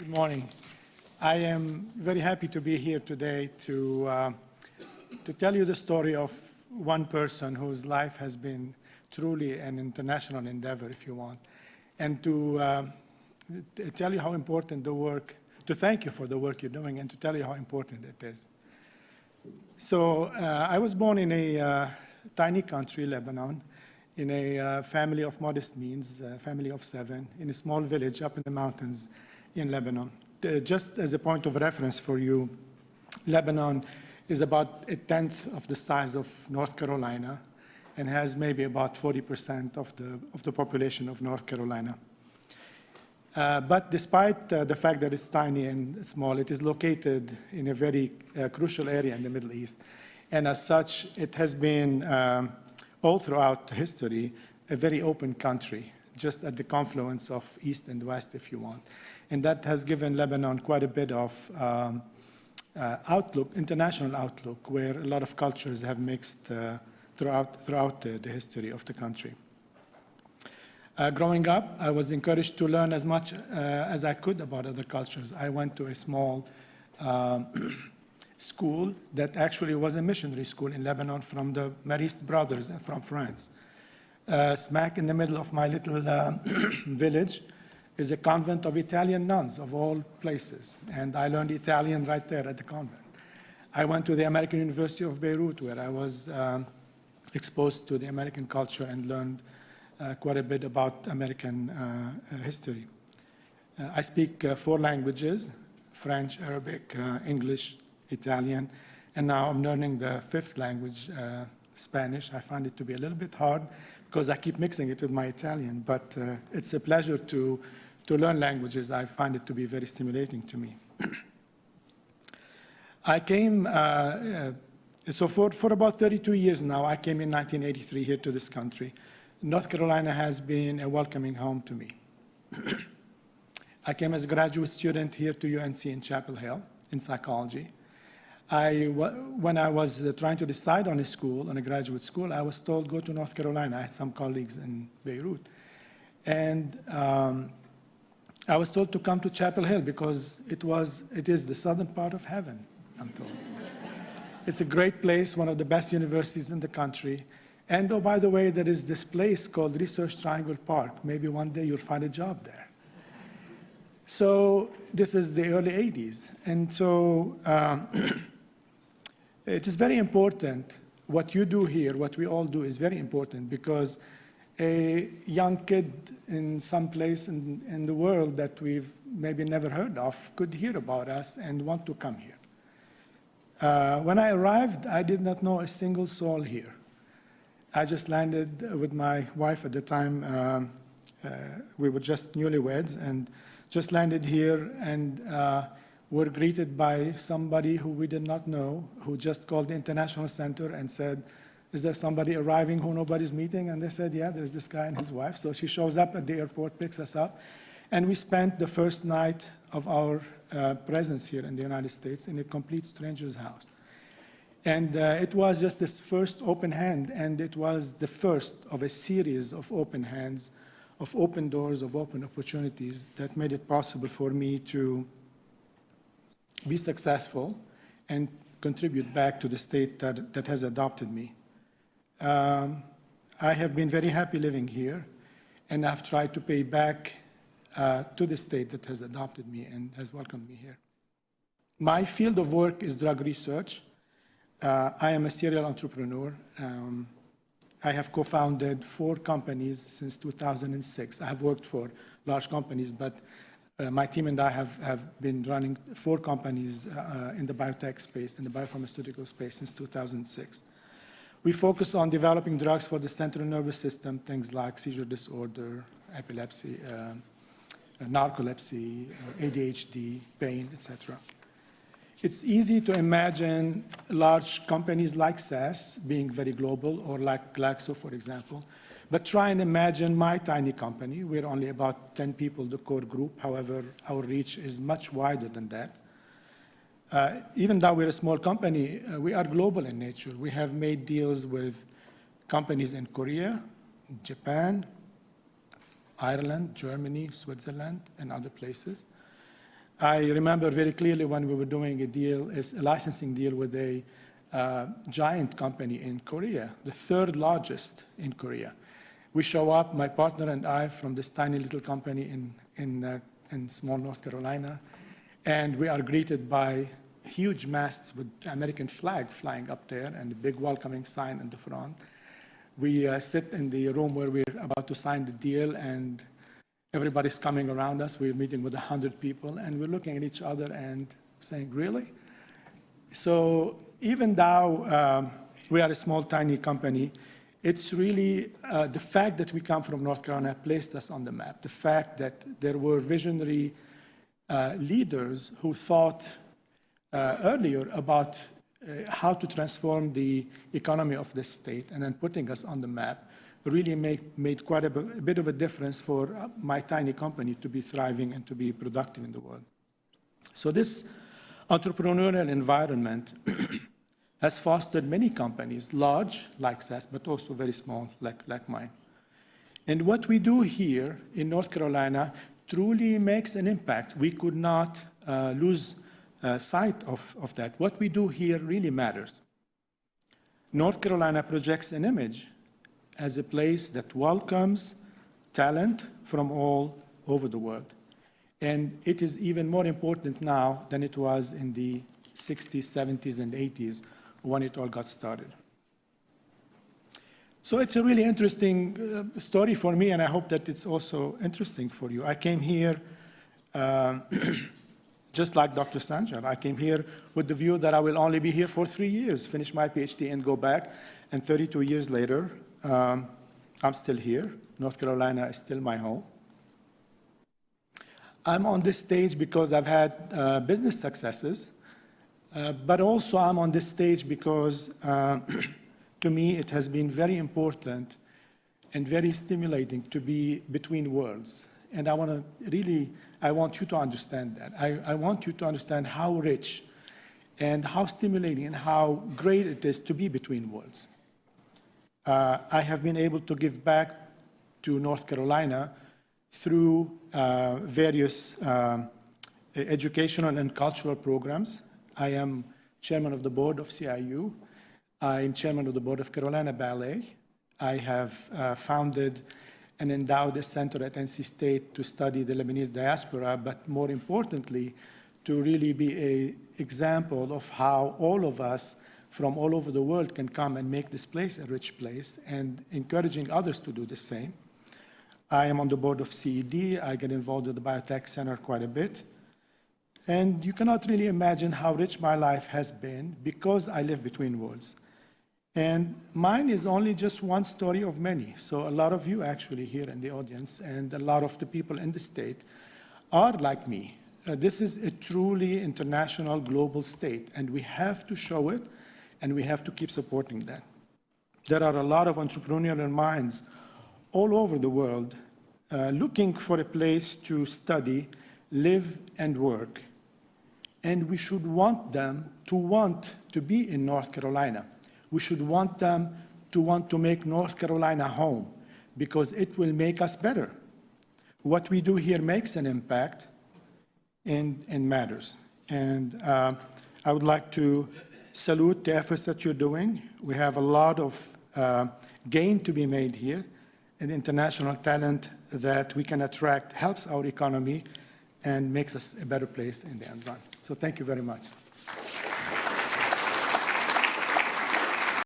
Good morning. I am very happy to be here today to tell you the story of one person whose life has been truly an international endeavor, if you want, and to tell you how important the work, to thank you for the work you're doing, and to tell you how important it is. So I was born in a tiny country, Lebanon, in a family of modest means, a family of 7, in a small village up in the mountains in Lebanon. Just as a point of reference for you, Lebanon is about 1/10 of the size of North Carolina and has maybe about 40% of the population of North Carolina. But despite the fact that it's tiny and small, it is located in a very crucial area in the Middle East. And as such, it has been, all throughout history, a very open country, just at the confluence of East and West, if you want. And that has given Lebanon quite a bit of outlook, international outlook, where a lot of cultures have mixed throughout the history of the country. Growing up, I was encouraged to learn as much as I could about other cultures. I went to a small school that actually was a missionary school in Lebanon from the Marist brothers from France. Smack in the middle of my little village is a convent of Italian nuns of all places, and I learned Italian right there at the convent. I went to the American University of Beirut, where I was exposed to the American culture and learned quite a bit about American history. I speak 4 languages: French, Arabic, English, Italian, and now I'm learning the 5th language, Spanish. I find it to be a little bit hard because I keep mixing it with my Italian, but it's a pleasure to learn languages. I find it to be very stimulating to me. I came, so for about 32 years now, I came in 1983 here to this country. North Carolina has been a welcoming home to me. I came as a graduate student here to UNC in Chapel Hill in psychology. When I was trying to decide on a school, on a graduate school, I was told, go to North Carolina. I had some colleagues in Beirut. And I was told to come to Chapel Hill because it is the southern part of heaven, I'm told. It's a great place, one of the best universities in the country. And oh, by the way, there is this place called Research Triangle Park. Maybe one day you'll find a job there. So this is the early 80s. And so it is very important. What you do here, what we all do is very important because a young kid in some place in the world that we've maybe never heard of could hear about us and want to come here. When I arrived, I did not know a single soul here. I just landed with my wife at the time. We were just newlyweds and just landed here and were greeted by somebody who we did not know, who just called the International Center and said, is there somebody arriving who nobody's meeting? And they said, yeah, there's this guy and his wife. So she shows up at the airport, picks us up, and we spent the first night of our presence here in the United States in a complete stranger's house. And it was just this first open hand, and it was the first of a series of open hands, of open doors, of open opportunities that made it possible for me to be successful and contribute back to the state that has adopted me. I have been very happy living here, and I've tried to pay back to the state that has adopted me and has welcomed me here. My field of work is drug research. I am a serial entrepreneur. I have co-founded 4 companies since 2006. I have worked for large companies, but my team and I have been running 4 companies in the biotech space, in the biopharmaceutical space since 2006. We focus on developing drugs for the central nervous system, things like seizure disorder, epilepsy, narcolepsy, ADHD, pain, etc. It's easy to imagine large companies like SAS being very global, or like Glaxo, for example. But try and imagine my tiny company. We're only about 10 people, the core group. However, our reach is much wider than that. Even though we're a small company, we are global in nature. We have made deals with companies in Korea, Japan, Ireland, Germany, Switzerland, and other places. I remember very clearly when we were doing a licensing deal with a giant company in Korea, the third largest in Korea. We show up, my partner and I, from this tiny little company in small North Carolina, and we are greeted by huge masts with the American flag flying up there and a big welcoming sign in the front. We sit in the room where we're about to sign the deal, and everybody's coming around us. We're meeting with 100 people, and we're looking at each other and saying, really? So even though we are a small, tiny company, it's really the fact that we come from North Carolina placed us on the map. The fact that there were visionary leaders who thought earlier about how to transform the economy of the state and then putting us on the map really made quite a bit of a difference for my tiny company to be thriving and to be productive in the world. So this entrepreneurial environment has fostered many companies, large like SAS, but also very small like mine. And what we do here in North Carolina truly makes an impact. We could not lose sight of that. What we do here really matters. North Carolina projects an image as a place that welcomes talent from all over the world. And it is even more important now than it was in the 60s, 70s, and 80s when it all got started. So it's a really interesting story for me, and I hope that it's also interesting for you. I came here just like Dr. Sanjar. I came here with the view that I will only be here for 3 years, finish my PhD and go back. And 32 years later, I'm still here. North Carolina is still my home. I'm on this stage because I've had business successes, but also I'm on this stage because to me it has been very important and very stimulating to be between worlds. And I want you to understand that. I want you to understand how rich and how stimulating and how great it is to be between worlds. I have been able to give back to North Carolina through various educational and cultural programs. I am chairman of the board of CIU. I am chairman of the board of Carolina Ballet. I have founded and endowed a center at NC State to study the Lebanese diaspora, but more importantly, to really be an example of how all of us from all over the world can come and make this place a rich place, and encouraging others to do the same. I am on the board of CED. I get involved with the Biotech Center quite a bit. And you cannot really imagine how rich my life has been because I live between worlds. And mine is only just one story of many. So a lot of you actually here in the audience and a lot of the people in the state are like me. This is a truly international global state, and we have to show it, and we have to keep supporting that. There are a lot of entrepreneurial minds all over the world looking for a place to study, live, and work. And we should want them to want to be in North Carolina. We should want them to want to make North Carolina home because it will make us better. What we do here makes an impact and matters. And I would like to salute the efforts that you're doing. We have a lot of gain to be made here, and international talent that we can attract helps our economy and makes us a better place in the end run. So thank you very much.